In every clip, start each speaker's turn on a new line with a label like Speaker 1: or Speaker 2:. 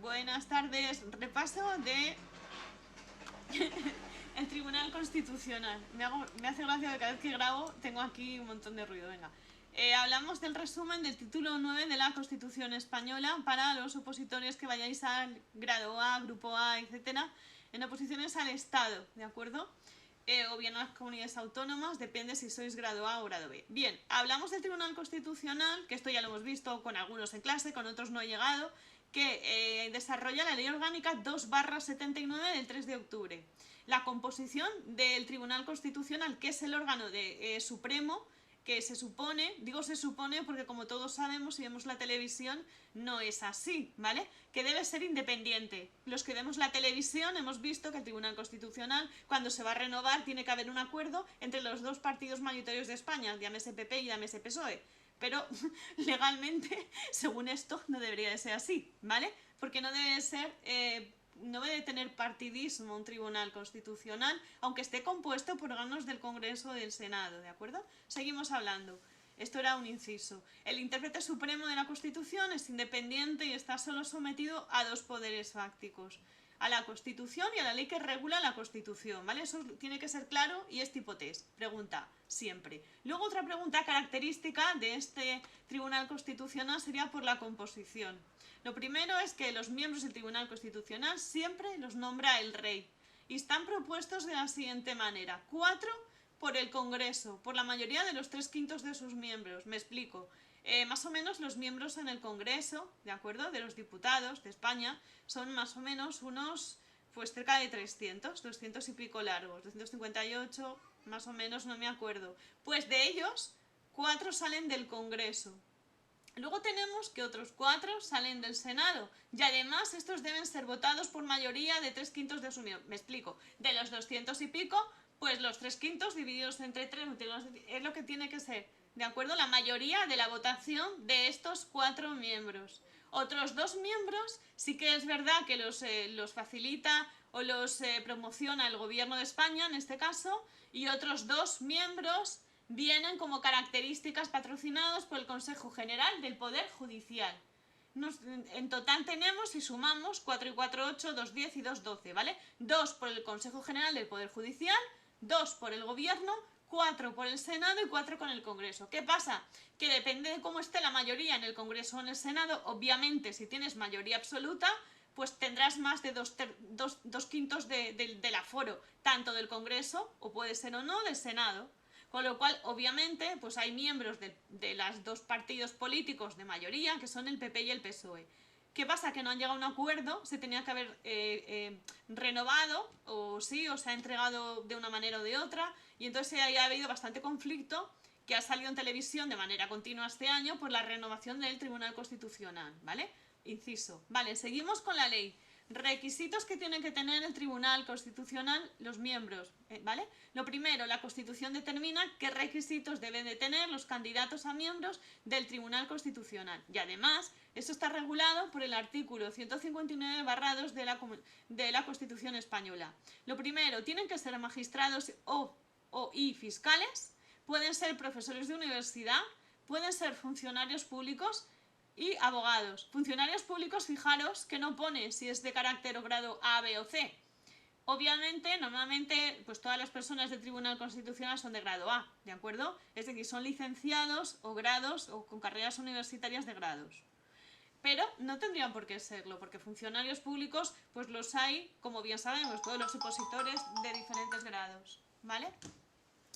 Speaker 1: Buenas tardes. Repaso de el Tribunal Constitucional. Me hace gracia que cada vez que grabo tengo aquí un montón de ruido. Venga. Hablamos del resumen del título 9 de la Constitución Española para los opositores que vayáis al grado A, grupo A, etcétera, en oposiciones al Estado, ¿de acuerdo? O bien a las comunidades autónomas, depende si sois grado A o grado B. Bien, hablamos del Tribunal Constitucional, que esto ya lo hemos visto con algunos en clase, con otros no he llegado, que desarrolla la Ley Orgánica 2/79 del 3 de octubre. La composición del Tribunal Constitucional, que es el órgano supremo, que se supone, digo se supone porque como todos sabemos si vemos la televisión no es así, ¿vale? Que debe ser independiente. Los que vemos la televisión hemos visto que el Tribunal Constitucional cuando se va a renovar tiene que haber un acuerdo entre los dos partidos mayoritarios de España, llámese PP y llámese PSOE. Pero legalmente, según esto, no debería de ser así, ¿vale? Porque no debe ser... no debe tener partidismo un tribunal constitucional, aunque esté compuesto por órganos del Congreso o del Senado, ¿de acuerdo? Seguimos hablando. Esto era un inciso. El intérprete supremo de la Constitución es independiente y está solo sometido a dos poderes fácticos: a la Constitución y a la ley que regula la Constitución, ¿vale? Eso tiene que ser claro y es tipo test. Pregunta, siempre. Luego otra pregunta característica de este Tribunal Constitucional sería por la composición. Lo primero es que los miembros del Tribunal Constitucional siempre los nombra el rey y están propuestos de la siguiente manera: 4 por el Congreso, por la mayoría de los 3/5 de sus miembros. Me explico. Más o menos los miembros en el Congreso, ¿de acuerdo?, de los diputados de España, son más o menos unos, pues cerca de 200 y pico largos, 258, más o menos, no me acuerdo. Pues de ellos, 4 salen del Congreso. Luego tenemos que otros 4 salen del Senado y además estos deben ser votados por mayoría de 3/5 de su miembro. Me explico. De los 200 y pico, pues los 3/5 divididos entre 3 es lo que tiene que ser, ¿de acuerdo? La mayoría de la votación de estos 4 miembros. Otros 2 miembros sí que es verdad que los facilita o los promociona el gobierno de España en este caso, y otros 2 miembros vienen como características patrocinados por el Consejo General del Poder Judicial. En total tenemos, si sumamos, 4 y 4, 8, 2, 10 y 2, 12, ¿vale? 2 por el Consejo General del Poder Judicial, 2 por el Gobierno, 4 por el Senado y 4 con el Congreso. ¿Qué pasa? Que depende de cómo esté la mayoría en el Congreso o en el Senado. Obviamente, si tienes mayoría absoluta, pues tendrás más de 2/5 del aforo, tanto del Congreso, o puede ser o no, del Senado. Con lo cual, obviamente, pues hay miembros de los dos partidos políticos de mayoría, que son el PP y el PSOE. ¿Qué pasa? Que no han llegado a un acuerdo, se tenía que haber renovado, o sí, o se ha entregado de una manera o de otra, y entonces ha habido bastante conflicto, que ha salido en televisión de manera continua este año por la renovación del Tribunal Constitucional, ¿vale? Inciso. Vale, seguimos con la ley. Requisitos que tiene que tener el Tribunal Constitucional los miembros, ¿vale? Lo primero, la Constitución determina qué requisitos deben de tener los candidatos a miembros del Tribunal Constitucional. Y además, eso está regulado por el artículo 159/2 de la Constitución Española. Lo primero, tienen que ser magistrados y fiscales, pueden ser profesores de universidad, pueden ser funcionarios públicos y abogados. Funcionarios públicos, fijaros que no pone si es de carácter o grado A, B o C. Obviamente, normalmente, pues todas las personas del Tribunal Constitucional son de grado A, ¿de acuerdo? Es decir, son licenciados o grados o con carreras universitarias de grados. Pero no tendrían por qué serlo, porque funcionarios públicos, pues los hay, como bien sabemos, todos los opositores de diferentes grados, ¿vale?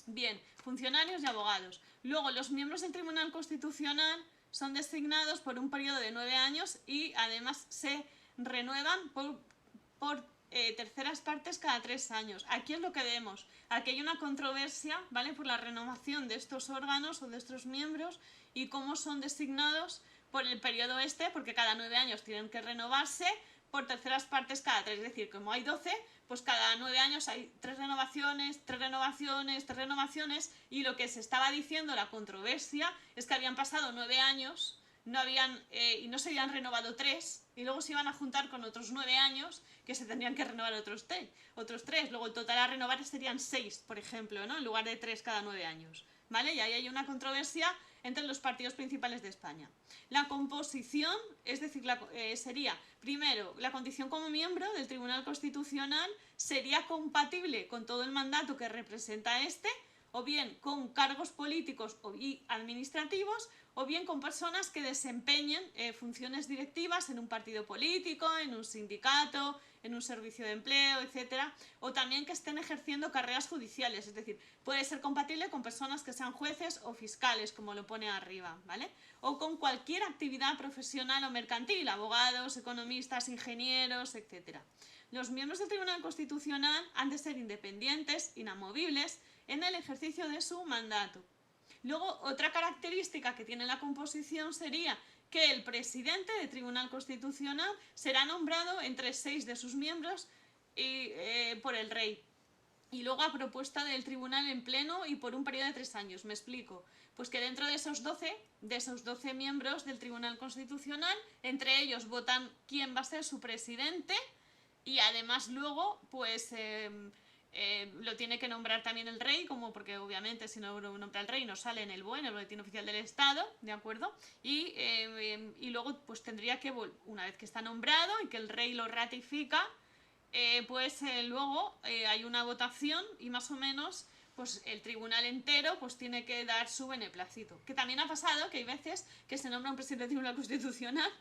Speaker 1: Bien, funcionarios y abogados. Luego, los miembros del Tribunal Constitucional son designados por un periodo de 9 años y además se renuevan por terceras partes cada 3 años. Aquí es lo que vemos. Aquí hay una controversia, ¿vale?, por la renovación de estos órganos o de estos miembros y cómo son designados por el periodo porque cada 9 años tienen que renovarse por terceras partes cada 3. Es decir, como hay 12, pues cada 9 años hay 3 renovaciones, 3 renovaciones, 3 renovaciones, y lo que se estaba diciendo, la controversia, es que habían pasado 9 años y no se habían renovado 3, y luego se iban a juntar con otros 9 años que se tendrían que renovar otros 3. Luego el total a renovar serían 6, por ejemplo, ¿no?, en lugar de 3 cada 9 años. ¿Vale? Y ahí hay una controversia entre los partidos principales de España. La composición, es decir, sería, primero, la condición como miembro del Tribunal Constitucional sería compatible con todo el mandato que representa este, o bien con cargos políticos y administrativos, o bien con personas que desempeñen funciones directivas en un partido político, en un sindicato, en un servicio de empleo, etcétera, o también que estén ejerciendo carreras judiciales, es decir, puede ser compatible con personas que sean jueces o fiscales, como lo pone arriba, ¿vale? O con cualquier actividad profesional o mercantil, abogados, economistas, ingenieros, etcétera. Los miembros del Tribunal Constitucional han de ser independientes, inamovibles, en el ejercicio de su mandato. Luego, otra característica que tiene la composición sería que el presidente del Tribunal Constitucional será nombrado entre 6 de sus miembros por el rey. Y luego a propuesta del tribunal en pleno y por un periodo de 3 años. Me explico. Pues que dentro de esos 12 miembros del Tribunal Constitucional, entre ellos votan quién va a ser su presidente y además luego, pues... lo tiene que nombrar también el rey, como porque obviamente si no lo nombra el rey no sale en el BOE, en el Boletín Oficial del Estado, ¿de acuerdo? Y luego pues tendría que, una vez que está nombrado y que el rey lo ratifica, luego hay una votación y más o menos pues el tribunal entero pues tiene que dar su beneplácito. Que también ha pasado que hay veces que se nombra un presidente del Tribunal Constitucional,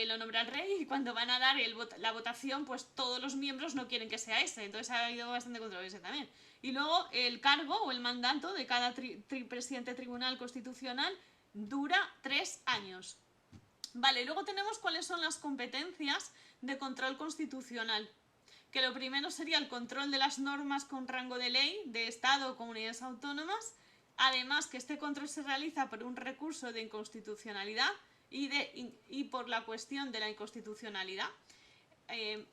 Speaker 1: lo nombra el rey y cuando van a dar la votación pues todos los miembros no quieren que sea ese, entonces ha habido bastante controversia también. Y luego el cargo o el mandato de cada presidente del Tribunal Constitucional dura 3 años. Vale, luego tenemos cuáles son las competencias de control constitucional. Que lo primero sería el control de las normas con rango de ley de Estado o comunidades autónomas. Además, que este control se realiza por un recurso de inconstitucionalidad y por la cuestión de la inconstitucionalidad.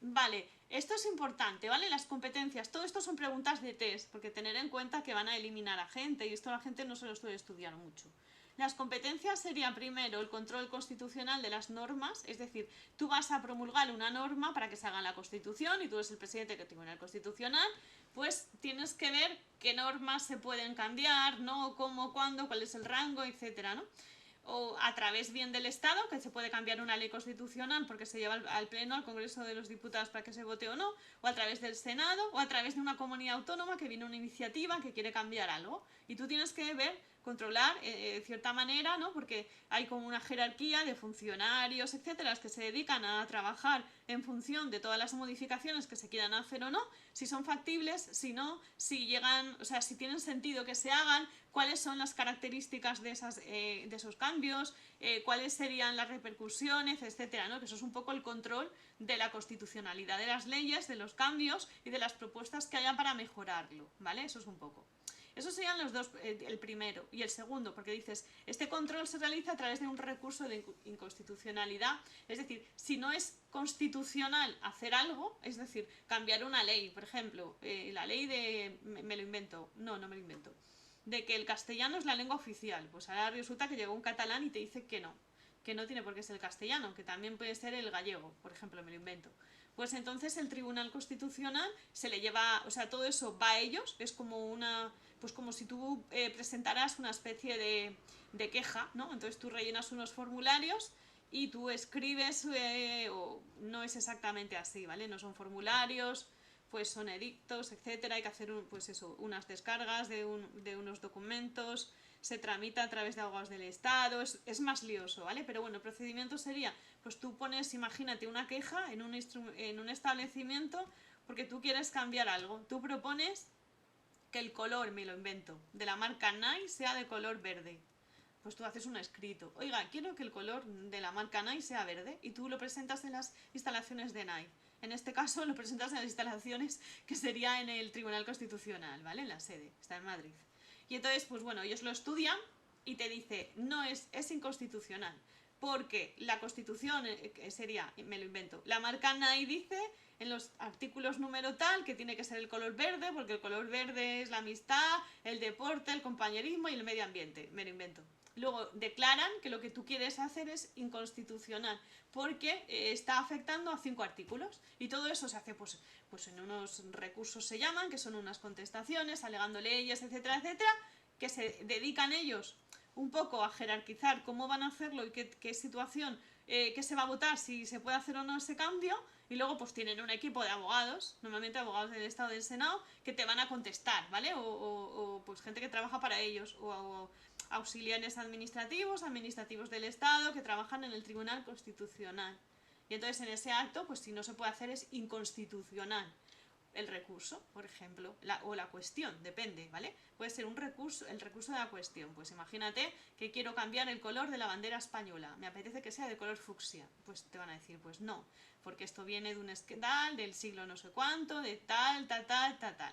Speaker 1: Vale, esto es importante, ¿vale? Las competencias, todo esto son preguntas de test, porque tener en cuenta que van a eliminar a gente y esto la gente no se lo suele estudiar mucho. Las competencias serían primero el control constitucional de las normas, es decir, tú vas a promulgar una norma para que se haga en la Constitución y tú eres el presidente del Tribunal Constitucional, pues tienes que ver qué normas se pueden cambiar, ¿no? Cómo, cuándo, cuál es el rango, etcétera, ¿no? O a través bien del Estado, que se puede cambiar una ley constitucional porque se lleva al Pleno, al Congreso de los Diputados para que se vote o no, o a través del Senado, o a través de una comunidad autónoma que viene una iniciativa que quiere cambiar algo. Y tú tienes que ver, controlar de cierta manera, ¿no? Porque hay como una jerarquía de funcionarios, etcétera, que se dedican a trabajar en función de todas las modificaciones que se quieran hacer o no, si son factibles, si no, si llegan, o sea, si tienen sentido que se hagan, cuáles son las características de esos cambios, cuáles serían las repercusiones, etcétera, ¿no? Que eso es un poco el control de la constitucionalidad de las leyes, de los cambios y de las propuestas que haya para mejorarlo, ¿vale? Eso es un poco. Esos serían los dos, el primero y el segundo, porque dices, este control se realiza a través de un recurso de inconstitucionalidad, es decir, si no es constitucional hacer algo, es decir, cambiar una ley, por ejemplo, la ley de, me lo invento, no me lo invento, de que el castellano es la lengua oficial, pues ahora resulta que llegó un catalán y te dice que no tiene por qué ser el castellano, que también puede ser el gallego, por ejemplo, me lo invento. Pues entonces el Tribunal Constitucional se le lleva, o sea, todo eso va a ellos, es como una, pues como si tú presentaras una especie de queja, ¿no? Entonces tú rellenas unos formularios y tú escribes, o no es exactamente así, ¿vale? No son formularios, pues son edictos, etcétera, hay que hacer pues eso, unas descargas de unos documentos, se tramita a través de abogados del Estado, es más lioso, ¿vale? Pero bueno, el procedimiento sería, pues tú pones, imagínate, una queja en un establecimiento porque tú quieres cambiar algo, tú propones que el color, me lo invento, de la marca Nike sea de color verde. Pues tú haces un escrito, oiga, quiero que el color de la marca Nike sea verde, y tú lo presentas en las instalaciones de Nike. En este caso lo presentas en las instalaciones que sería en el Tribunal Constitucional, ¿vale? En la sede, está en Madrid. Y entonces, pues bueno, ellos lo estudian y te dice, no es inconstitucional, porque la Constitución sería, me lo invento, la marca Nike dice en los artículos número tal que tiene que ser el color verde, porque el color verde es la amistad, el deporte, el compañerismo y el medio ambiente, me lo invento. Luego declaran que lo que tú quieres hacer es inconstitucional porque está afectando a 5 artículos y todo eso se hace pues en unos recursos se llaman, que son unas contestaciones, alegando leyes, etcétera, etcétera, que se dedican ellos un poco a jerarquizar cómo van a hacerlo y qué situación, qué se va a votar, si se puede hacer o no ese cambio, y luego pues tienen un equipo de abogados, normalmente abogados del Estado y del Senado, que te van a contestar, ¿vale? O pues gente que trabaja para ellos, o auxiliares administrativos del Estado que trabajan en el Tribunal Constitucional. Y entonces en ese acto, pues si no se puede hacer es inconstitucional el recurso, por ejemplo, o la cuestión, depende, ¿vale? Puede ser un recurso, el recurso de la cuestión. Pues imagínate que quiero cambiar el color de la bandera española, me apetece que sea de color fucsia. Pues te van a decir, pues no, porque esto viene de un escandal del siglo no sé cuánto, de tal,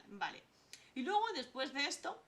Speaker 1: vale. Y luego, después de esto,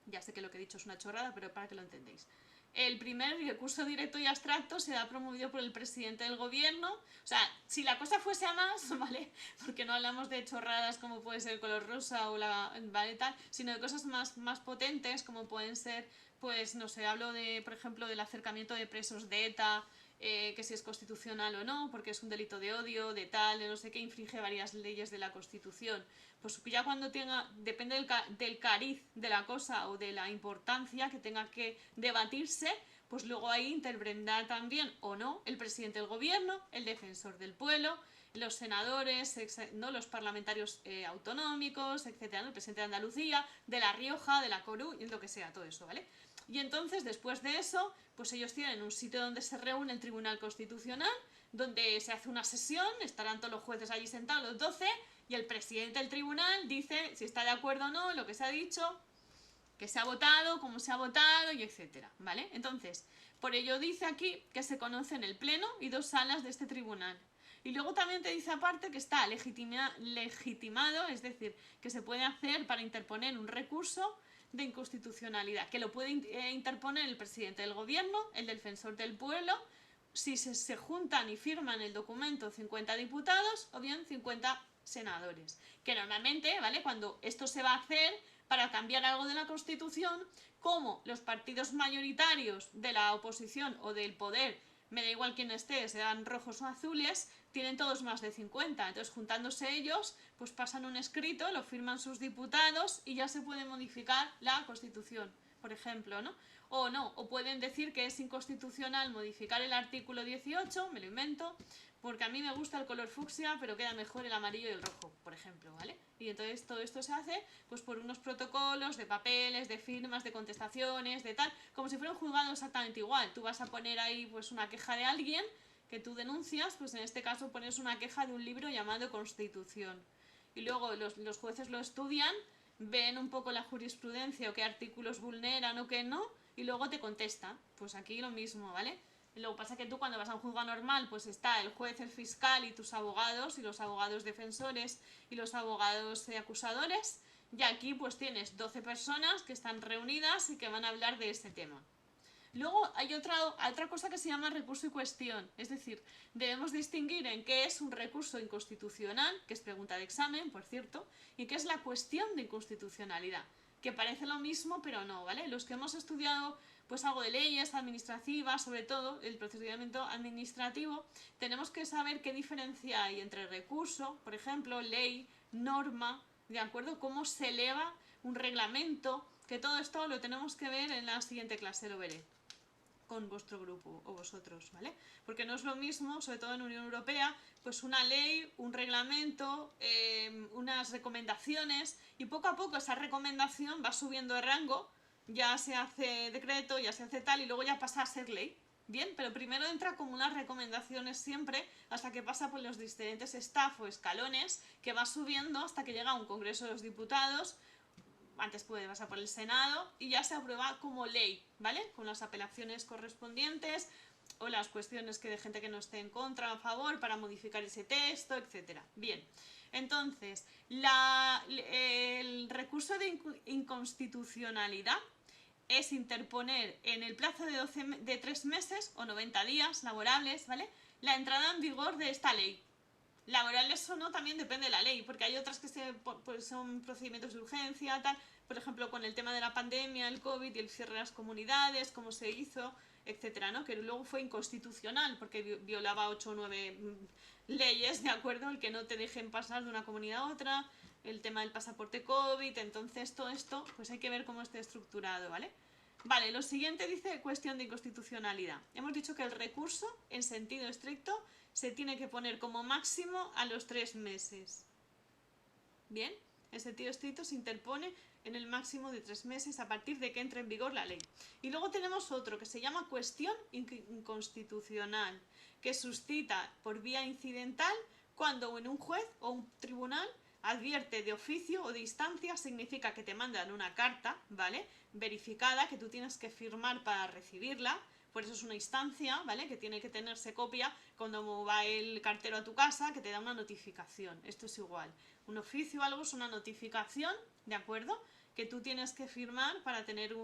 Speaker 1: ya sé que lo que he dicho es una chorrada, pero para que lo entendáis. El primer recurso directo y abstracto será promovido por el presidente del gobierno. O sea, si la cosa fuese a más, ¿vale? Porque no hablamos de chorradas como puede ser el color rosa o la, ¿vale? Tal, sino de cosas más potentes como pueden ser, pues, no sé, hablo de, por ejemplo, del acercamiento de presos de ETA, que si es constitucional o no, porque es un delito de odio, de tal, de no sé qué, infringe varias leyes de la Constitución. Pues ya cuando tenga, depende del cariz de la cosa o de la importancia que tenga que debatirse, pues luego ahí intervendrá también o no el presidente del gobierno, el defensor del pueblo, los senadores, ¿no? Los parlamentarios autonómicos, etcétera, ¿no? El presidente de Andalucía, de La Rioja, de La Coruña, lo que sea, todo eso, ¿vale? Y entonces, después de eso, pues ellos tienen un sitio donde se reúne el Tribunal Constitucional, donde se hace una sesión, estarán todos los jueces allí sentados, los 12, y el presidente del tribunal dice si está de acuerdo o no en lo que se ha dicho, que se ha votado, cómo se ha votado, y etcétera, ¿vale? Entonces, por ello dice aquí que se conocen el pleno y 2 salas de este tribunal. Y luego también te dice aparte que está legitimado, es decir, que se puede hacer para interponer un recurso de inconstitucionalidad, que lo puede interponer el presidente del gobierno, el defensor del pueblo, si se juntan y firman el documento 50 diputados o bien 50 senadores. Que normalmente, ¿vale? Cuando esto se va a hacer para cambiar algo de la Constitución, como los partidos mayoritarios de la oposición o del poder, me da igual quién esté, sean rojos o azules, tienen todos más de 50. Entonces, juntándose ellos, pues pasan un escrito, lo firman sus diputados y ya se puede modificar la Constitución, por ejemplo, ¿no? O no, o pueden decir que es inconstitucional modificar el artículo 18, me lo invento, porque a mí me gusta el color fucsia, pero queda mejor el amarillo y el rojo, por ejemplo, ¿vale? Y entonces todo esto se hace pues por unos protocolos de papeles, de firmas, de contestaciones, de tal, como si fuera un juzgado exactamente igual. Tú vas a poner ahí pues una queja de alguien que tú denuncias, pues en este caso pones una queja de un libro llamado Constitución. Y luego los jueces lo estudian, ven un poco la jurisprudencia o qué artículos vulneran o qué no, y luego te contestan. Pues aquí lo mismo, ¿vale? Lo que pasa es que tú cuando vas a un juzgado normal, pues está el juez, el fiscal y tus abogados, y los abogados defensores y los abogados acusadores, y aquí pues tienes 12 personas que están reunidas y que van a hablar de este tema. Luego hay otra cosa que se llama recurso y cuestión, es decir, debemos distinguir en qué es un recurso inconstitucional, que es pregunta de examen, por cierto, y qué es la cuestión de inconstitucionalidad, que parece lo mismo pero no, ¿vale? Los que hemos estudiado pues algo de leyes administrativas, sobre todo el procedimiento administrativo, tenemos que saber qué diferencia hay entre recurso, por ejemplo, ley, norma, ¿de acuerdo? Cómo se eleva un reglamento, que todo esto lo tenemos que ver en la siguiente clase, lo veré con vuestro grupo o vosotros, ¿vale? Porque no es lo mismo, sobre todo en Unión Europea, pues una ley, un reglamento, unas recomendaciones, y poco a poco esa recomendación va subiendo de rango, ya se hace decreto, ya se hace tal, y luego ya pasa a ser ley. Bien, pero primero entra como unas recomendaciones siempre, hasta que pasa por los diferentes staff o escalones, que va subiendo hasta que llega a un Congreso de los Diputados, antes puede pasar por el Senado y ya se aprueba como ley, ¿vale? Con las apelaciones correspondientes o las cuestiones que de gente que no esté en contra o a favor para modificar ese texto, etcétera. Bien, entonces, el recurso de inconstitucionalidad es interponer en el plazo de 3 meses o 90 días laborables, ¿vale? La entrada en vigor de esta ley. Laborales o no también depende de la ley, porque hay otras que pues son procedimientos de urgencia, tal, por ejemplo con el tema de la pandemia, el COVID y el cierre de las comunidades, cómo se hizo, etcétera, ¿no? Que luego fue inconstitucional porque violaba 8 o 9 leyes, ¿de acuerdo? El que no te dejen pasar de una comunidad a otra, el tema del pasaporte COVID, entonces todo esto pues hay que ver cómo esté estructurado, ¿vale? Vale, lo siguiente dice cuestión de inconstitucionalidad. Hemos dicho que el recurso, en sentido estricto, se tiene que poner como máximo a los 3 meses. Bien, en sentido estricto se interpone en el máximo de 3 meses a partir de que entre en vigor la ley. Y luego tenemos otro que se llama cuestión inconstitucional, que suscita por vía incidental cuando en un juez o un tribunal advierte de oficio o de instancia, significa que te mandan una carta, ¿vale? Verificada, que tú tienes que firmar para recibirla, por eso es una instancia, ¿vale? Que tiene que tenerse copia cuando va el cartero a tu casa, que te da una notificación. Esto es igual. Un oficio o algo es una notificación, ¿de acuerdo? Que tú tienes que firmar para tener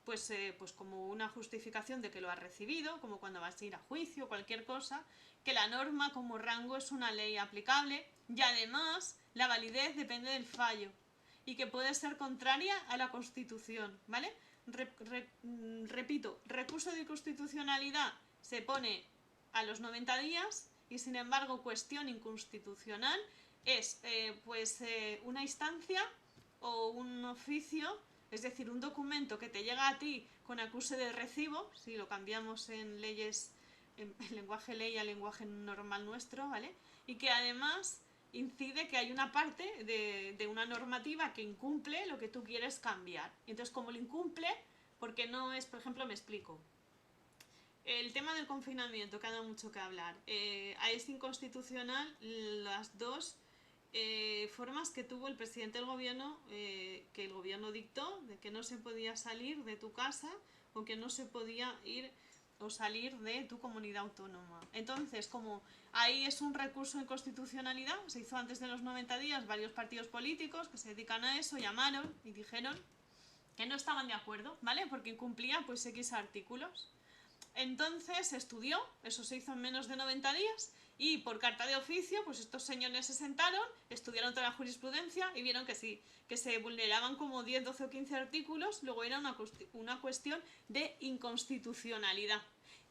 Speaker 1: pues como una justificación de que lo has recibido, como cuando vas a ir a juicio, cualquier cosa, que la norma como rango es una ley aplicable y además la validez depende del fallo y que puede ser contraria a la Constitución, ¿vale? Repito, recurso de inconstitucionalidad se pone a los 90 días y sin embargo cuestión inconstitucional es una instancia o un oficio, es decir, un documento que te llega a ti con acuse de recibo, si lo cambiamos en leyes, en lenguaje ley a lenguaje normal nuestro, ¿vale? Y que además incide que hay una parte de una normativa que incumple lo que tú quieres cambiar. Entonces, como lo incumple, porque no es, por ejemplo, me explico. El tema del confinamiento, que ha dado mucho que hablar. Es inconstitucional las dos formas que tuvo el presidente del gobierno, que el gobierno dictó, de que no se podía salir de tu casa o que no se podía ir o salir de tu comunidad autónoma. Entonces, como ahí es un recurso de inconstitucionalidad, se hizo antes de los 90 días, varios partidos políticos que se dedican a eso llamaron y dijeron que no estaban de acuerdo, ¿vale? Porque incumplía pues X artículos. Entonces se estudió, eso se hizo en menos de 90 días y por carta de oficio, pues estos señores se sentaron, estudiaron toda la jurisprudencia y vieron que sí, que se vulneraban como 10, 12 o 15 artículos, luego era una cuestión de inconstitucionalidad.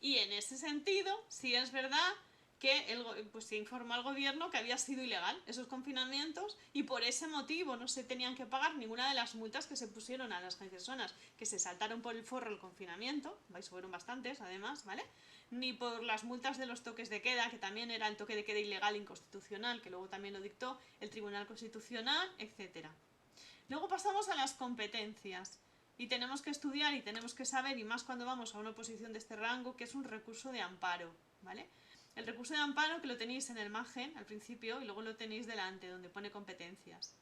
Speaker 1: Y en ese sentido, sí es verdad que pues se informó al gobierno que había sido ilegal esos confinamientos y por ese motivo no se tenían que pagar ninguna de las multas que se pusieron a las personas que se saltaron por el forro el confinamiento, fueron bastantes además, ¿vale? Ni por las multas de los toques de queda, que también era el toque de queda ilegal e inconstitucional, que luego también lo dictó el Tribunal Constitucional, etc. Luego pasamos a las competencias. Y tenemos que estudiar y tenemos que saber, y más cuando vamos a una oposición de este rango, que es un recurso de amparo, ¿vale? El recurso de amparo, que lo tenéis en el margen al principio y luego lo tenéis delante donde pone competencias.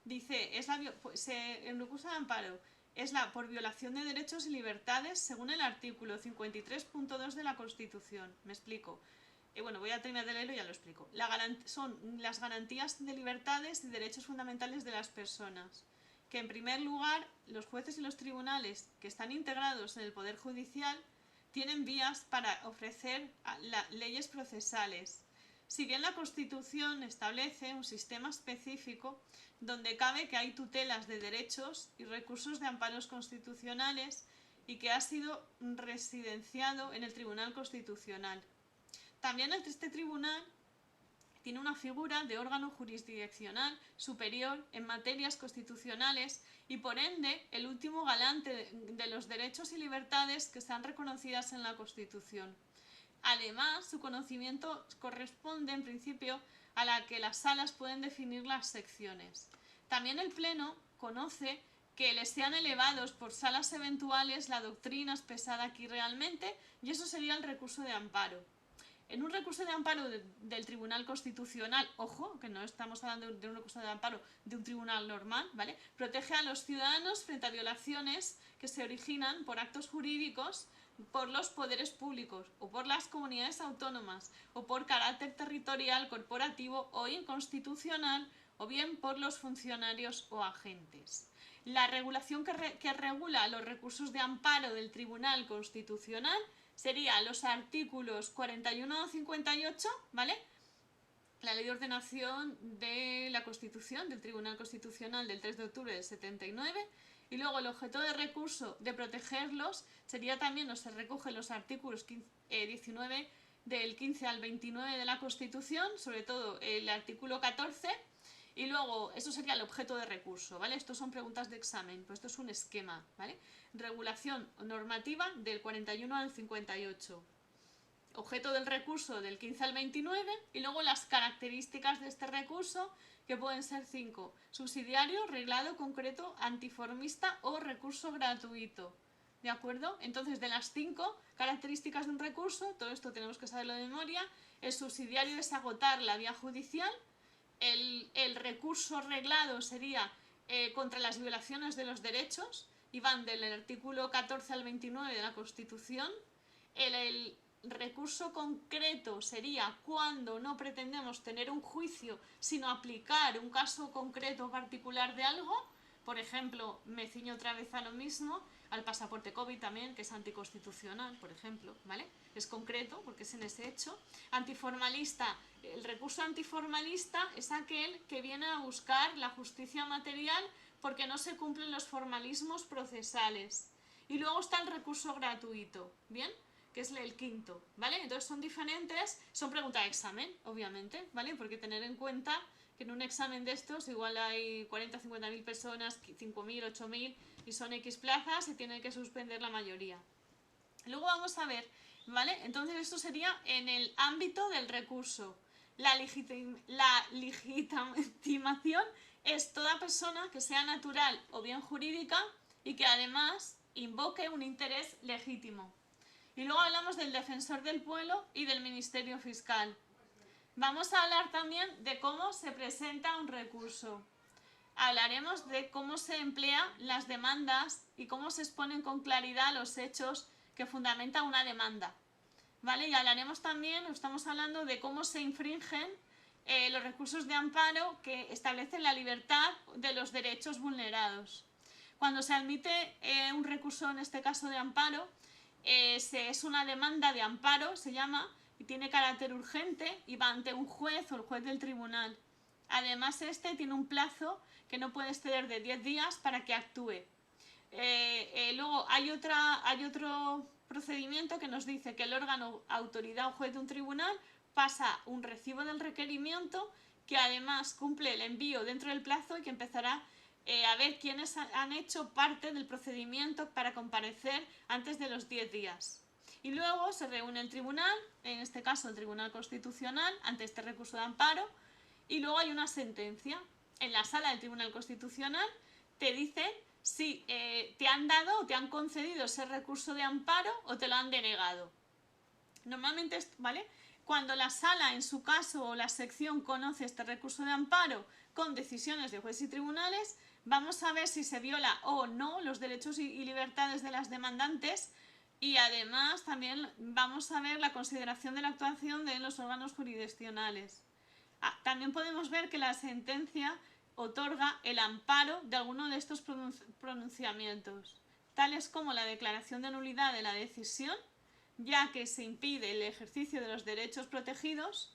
Speaker 1: Dice, el recurso de amparo es por violación de derechos y libertades según el artículo 53.2 de la Constitución. Me explico. Bueno, voy a terminar de leerlo y ya lo explico. Son las garantías de libertades y derechos fundamentales de las personas. Que en primer lugar, los jueces y los tribunales que están integrados en el Poder Judicial tienen vías para ofrecer leyes procesales. Si bien la Constitución establece un sistema específico donde cabe que hay tutelas de derechos y recursos de amparos constitucionales y que ha sido residenciado en el Tribunal Constitucional. También este tribunal tiene una figura de órgano jurisdiccional superior en materias constitucionales y por ende el último galante de los derechos y libertades que están reconocidas en la Constitución. Además, su conocimiento corresponde en principio a la que las salas pueden definir las secciones. También el Pleno conoce que les sean elevados por salas eventuales la doctrina expresada aquí realmente y eso sería el recurso de amparo. En un recurso de amparo del Tribunal Constitucional, ojo, que no estamos hablando de un recurso de amparo de un tribunal normal, ¿vale? Protege a los ciudadanos frente a violaciones que se originan por actos jurídicos por los poderes públicos o por las comunidades autónomas o por carácter territorial, corporativo o inconstitucional o bien por los funcionarios o agentes. La regulación que regula los recursos de amparo del Tribunal Constitucional sería los artículos 41 a 58, ¿vale? La ley de ordenación de la Constitución, del Tribunal Constitucional del 3 de octubre del 79, y luego el objeto de recurso de protegerlos sería también, se recogen los artículos 19 del 15 al 29 de la Constitución, sobre todo el artículo 14, Y luego, eso sería el objeto de recurso, ¿vale? Estos son preguntas de examen, pues esto es un esquema, ¿vale? Regulación normativa del 41 al 58. Objeto del recurso del 15 al 29 y luego las características de este recurso, que pueden ser 5. Subsidiario, reglado, concreto, antiformista o recurso gratuito. ¿De acuerdo? Entonces, de las 5 características de un recurso, todo esto tenemos que saberlo de memoria, el subsidiario es agotar la vía judicial, el recurso reglado sería contra las violaciones de los derechos, y van del artículo 14 al 29 de la Constitución. El recurso concreto sería cuando no pretendemos tener un juicio, sino aplicar un caso concreto particular de algo. Por ejemplo, me ciño otra vez a lo mismo, al pasaporte COVID también, que es anticonstitucional, por ejemplo, ¿vale? Es concreto porque es en ese hecho. Antiformalista, el recurso antiformalista es aquel que viene a buscar la justicia material porque no se cumplen los formalismos procesales. Y luego está el recurso gratuito, ¿bien? Que es el quinto, ¿vale? Entonces son diferentes, son preguntas de examen, obviamente, ¿vale? Porque tener en cuenta que en un examen de estos igual hay 40, 50.000 personas, 5.000, 8.000 y son X plazas y tienen que suspender la mayoría. Luego vamos a ver, ¿vale? Entonces esto sería en el ámbito del recurso. La legitimación es toda persona que sea natural o bien jurídica y que además invoque un interés legítimo. Y luego hablamos del defensor del pueblo y del Ministerio Fiscal. Vamos a hablar también de cómo se presenta un recurso. Hablaremos de cómo se emplean las demandas y cómo se exponen con claridad los hechos que fundamentan una demanda. ¿Vale? Y hablaremos también, estamos hablando de cómo se infringen los recursos de amparo que establecen la libertad de los derechos vulnerados. Cuando se admite un recurso, en este caso de amparo, es una demanda de amparo, se llama, y tiene carácter urgente y va ante un juez o el juez del tribunal. Además, este tiene un plazo que no puede exceder de 10 días para que actúe. Luego hay otro procedimiento que nos dice que el órgano, autoridad o juez de un tribunal pasa un recibo del requerimiento que además cumple el envío dentro del plazo y que empezará a ver quiénes han hecho parte del procedimiento para comparecer antes de los 10 días. Y luego se reúne el tribunal, en este caso el Tribunal Constitucional, ante este recurso de amparo, y luego hay una sentencia. En la sala del Tribunal Constitucional te dicen si te han dado o te han concedido ese recurso de amparo o te lo han denegado. Normalmente, ¿vale? Cuando la sala, en su caso, o la sección conoce este recurso de amparo con decisiones de jueces y tribunales, vamos a ver si se viola o no los derechos y libertades de las demandantes, y además también vamos a ver la consideración de la actuación de los órganos jurisdiccionales. También podemos ver que la sentencia otorga el amparo de alguno de estos pronunciamientos, tales como la declaración de nulidad de la decisión, ya que se impide el ejercicio de los derechos protegidos.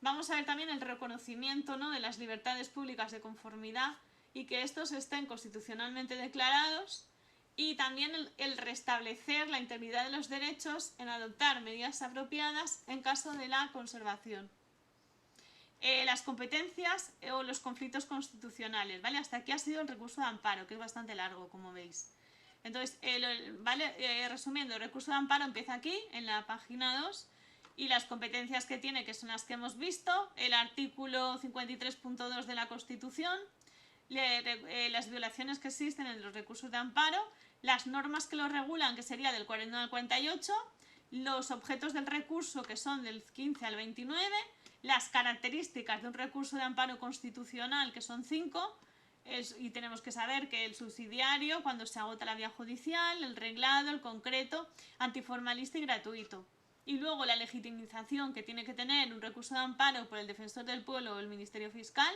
Speaker 1: Vamos a ver también el reconocimiento, ¿no?, de las libertades públicas de conformidad y que estos estén constitucionalmente declarados, y también el restablecer la integridad de los derechos en adoptar medidas apropiadas en caso de la conservación. Las competencias o los conflictos constitucionales, ¿vale? Hasta aquí ha sido el recurso de amparo, que es bastante largo, como veis. Entonces, ¿vale? Resumiendo, el recurso de amparo empieza aquí, en la página 2, y las competencias que tiene, que son las que hemos visto, el artículo 53.2 de la Constitución, las violaciones que existen en los recursos de amparo, las normas que lo regulan, que sería del 41 al 48, los objetos del recurso, que son del 15 al 29, las características de un recurso de amparo constitucional, que son 5, y tenemos que saber que el subsidiario, cuando se agota la vía judicial, el reglado, el concreto, antiformalista y gratuito. Y luego la legitimización que tiene que tener un recurso de amparo por el defensor del pueblo o el Ministerio Fiscal,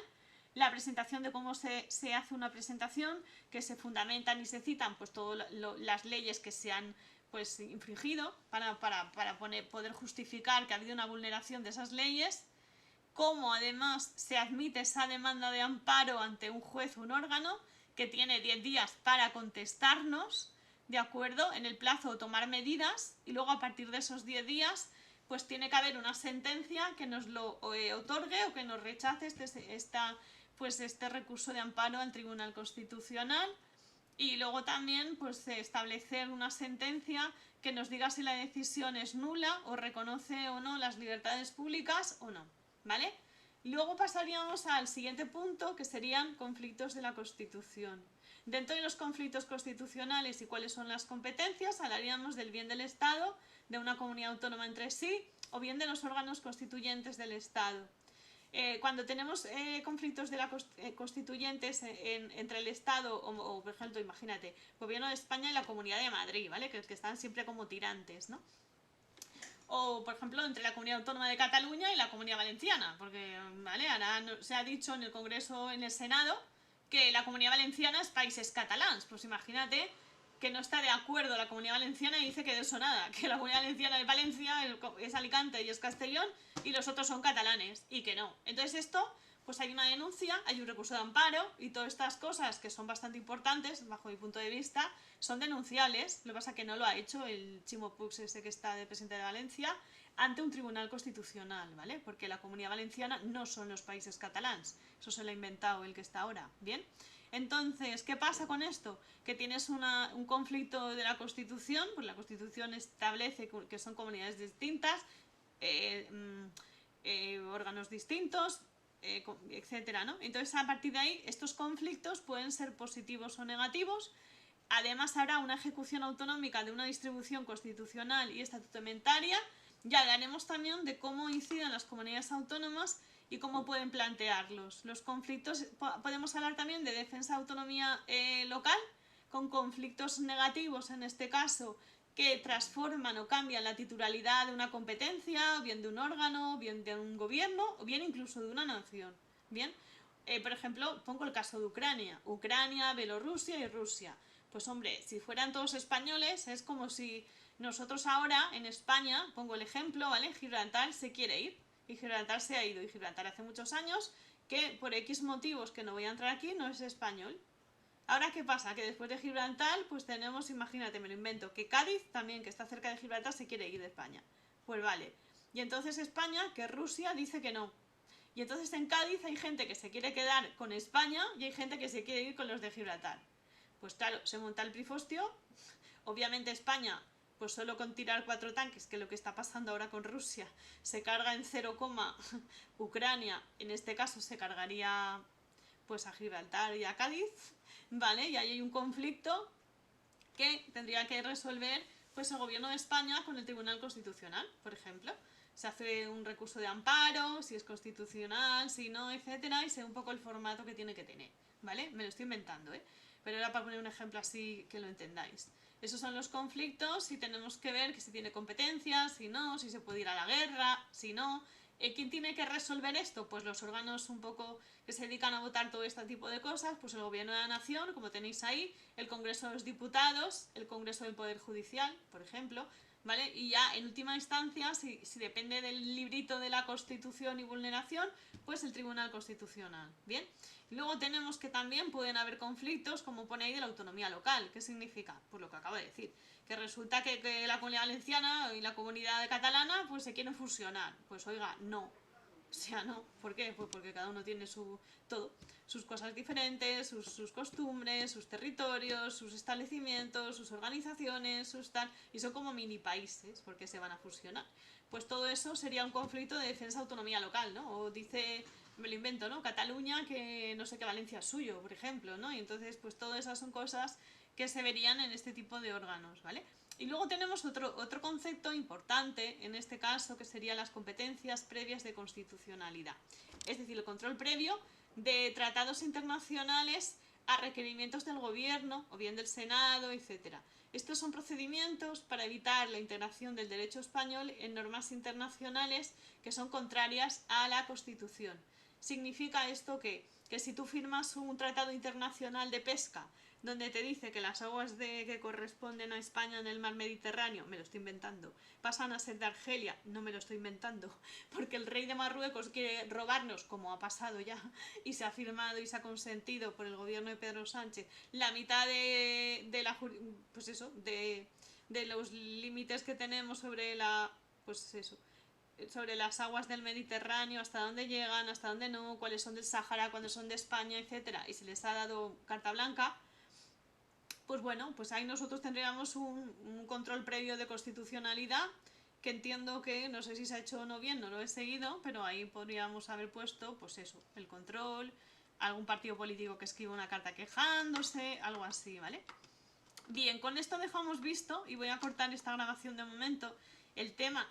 Speaker 1: la presentación de cómo se hace una presentación, que se fundamentan y se citan pues todas las leyes que se han pues infringido para poder justificar que ha habido una vulneración de esas leyes, cómo además se admite esa demanda de amparo ante un juez o un órgano que tiene 10 días para contestarnos, ¿de acuerdo?, en el plazo o tomar medidas, y luego a partir de esos 10 días pues tiene que haber una sentencia que nos lo otorgue o que nos rechace esta pues este recurso de amparo al Tribunal Constitucional. Y luego también pues establecer una sentencia que nos diga si la decisión es nula o reconoce o no las libertades públicas o no, ¿vale? Luego pasaríamos al siguiente punto, que serían conflictos de la Constitución. Dentro de los conflictos constitucionales y cuáles son las competencias, hablaríamos del bien del Estado, de una comunidad autónoma entre sí, o bien de los órganos constituyentes del Estado. Cuando tenemos conflictos de la constituyentes entre el Estado o, por ejemplo, imagínate, Gobierno de España y la Comunidad de Madrid, ¿vale? Que están siempre como tirantes, ¿no? O, por ejemplo, entre la Comunidad Autónoma de Cataluña y la Comunidad Valenciana, porque, ¿vale? Ahora se ha dicho en el Congreso, en el Senado, que la Comunidad Valenciana es países catalans. Pues imagínate que no está de acuerdo la Comunidad Valenciana y dice que de eso nada, que la Comunidad Valenciana es Valencia, es Alicante y es Castellón, y los otros son catalanes, y que no. Entonces esto, pues hay una denuncia, hay un recurso de amparo, y todas estas cosas que son bastante importantes, bajo mi punto de vista, son denunciables. Lo que pasa es que no lo ha hecho el Chimo Puig, ese que está de presidente de Valencia, ante un tribunal constitucional, ¿vale? Porque la Comunidad Valenciana no son los países catalans, eso se lo ha inventado el que está ahora, ¿bien? Entonces, ¿qué pasa con esto? Que tienes un conflicto de la Constitución, pues la Constitución establece que son comunidades distintas, órganos distintos, etcétera, ¿no? Entonces, a partir de ahí, estos conflictos pueden ser positivos o negativos. Además, habrá una ejecución autonómica de una distribución constitucional y estatutaria. Ya hablaremos también de cómo inciden las comunidades autónomas y cómo pueden plantearlos. Los conflictos, podemos hablar también de defensa de autonomía local, con conflictos negativos en este caso, que transforman o cambian la titularidad de una competencia, o bien de un órgano, o bien de un gobierno, o bien incluso de una nación. Bien, por ejemplo, pongo el caso de Ucrania, Bielorrusia y Rusia. Pues hombre, si fueran todos españoles, es como si nosotros ahora en España, pongo el ejemplo, ¿vale? Gibraltar se quiere ir y Gibraltar se ha ido, y Gibraltar hace muchos años que por X motivos que no voy a entrar aquí no es español. Ahora, ¿qué pasa? Que después de Gibraltar, pues tenemos, imagínate, me lo invento, que Cádiz también, que está cerca de Gibraltar, se quiere ir de España. Pues vale. Y entonces España, que Rusia dice que no. Y entonces en Cádiz hay gente que se quiere quedar con España y hay gente que se quiere ir con los de Gibraltar. Pues claro, se monta el pifostio. Obviamente España, pues solo con tirar 4 tanques, que es lo que está pasando ahora con Rusia, se carga en 0, Ucrania, en este caso se cargaría pues a Gibraltar y a Cádiz, ¿vale? Y ahí hay un conflicto que tendría que resolver pues el gobierno de España con el Tribunal Constitucional, por ejemplo. Se hace un recurso de amparo, si es constitucional, si no, etcétera, y sé un poco el formato que tiene que tener, ¿vale? Me lo estoy inventando, ¿eh? Pero era para poner un ejemplo así que lo entendáis. Esos son los conflictos y tenemos que ver que si tiene competencias, si no, si se puede ir a la guerra, si no. ¿Quién tiene que resolver esto? Pues los órganos un poco que se dedican a votar todo este tipo de cosas, pues el Gobierno de la Nación, como tenéis ahí, el Congreso de los Diputados, el Congreso del Poder Judicial, por ejemplo, ¿vale? Y ya en última instancia, si depende del librito de la Constitución y vulneración, pues el Tribunal Constitucional, ¿bien? Y luego tenemos que también pueden haber conflictos, como pone ahí, de la autonomía local. ¿Qué significa? Pues lo que acabo de decir, que resulta que la Comunidad Valenciana y la Comunidad Catalana pues se quieren fusionar. Pues oiga, no. O sea, no. ¿Por qué? Pues porque cada uno tiene sus cosas diferentes, sus costumbres, sus territorios, sus establecimientos, sus organizaciones, sus tal, y son como mini países, porque se van a fusionar. Pues todo eso sería un conflicto de defensa de autonomía local, ¿no? O dice, me lo invento, ¿no? Cataluña, que no sé qué Valencia es suyo, por ejemplo, ¿no? Y entonces, pues todas esas son cosas que se verían en este tipo de órganos, ¿vale? Y luego tenemos otro concepto importante, en este caso, que serían las competencias previas de constitucionalidad. Es decir, el control previo de tratados internacionales a requerimientos del gobierno o bien del Senado, etc. Estos son procedimientos para evitar la integración del derecho español en normas internacionales que son contrarias a la Constitución. ¿Significa esto que si tú firmas un tratado internacional de pesca donde te dice que las aguas que corresponden a España en el mar Mediterráneo, me lo estoy inventando, pasan a ser de Argelia, no me lo estoy inventando, porque el rey de Marruecos quiere robarnos, como ha pasado ya, y se ha firmado y se ha consentido por el gobierno de Pedro Sánchez, la mitad de los límites que tenemos sobre la, pues eso, sobre las aguas del Mediterráneo, hasta dónde llegan, hasta dónde no, cuáles son del Sáhara, cuáles son de España, etcétera, y se les ha dado carta blanca, pues bueno, pues ahí nosotros tendríamos un control previo de constitucionalidad, que entiendo que, no sé si se ha hecho o no bien, no lo he seguido, pero ahí podríamos haber puesto, pues eso, el control, algún partido político que escriba una carta quejándose, algo así, ¿vale? Bien, con esto dejamos visto, y voy a cortar esta grabación de momento, el tema,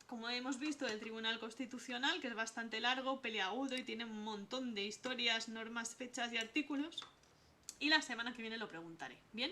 Speaker 1: como hemos visto, del Tribunal Constitucional, que es bastante largo, peliagudo y tiene un montón de historias, normas, fechas y artículos. Y la semana que viene lo preguntaré. ¿Bien?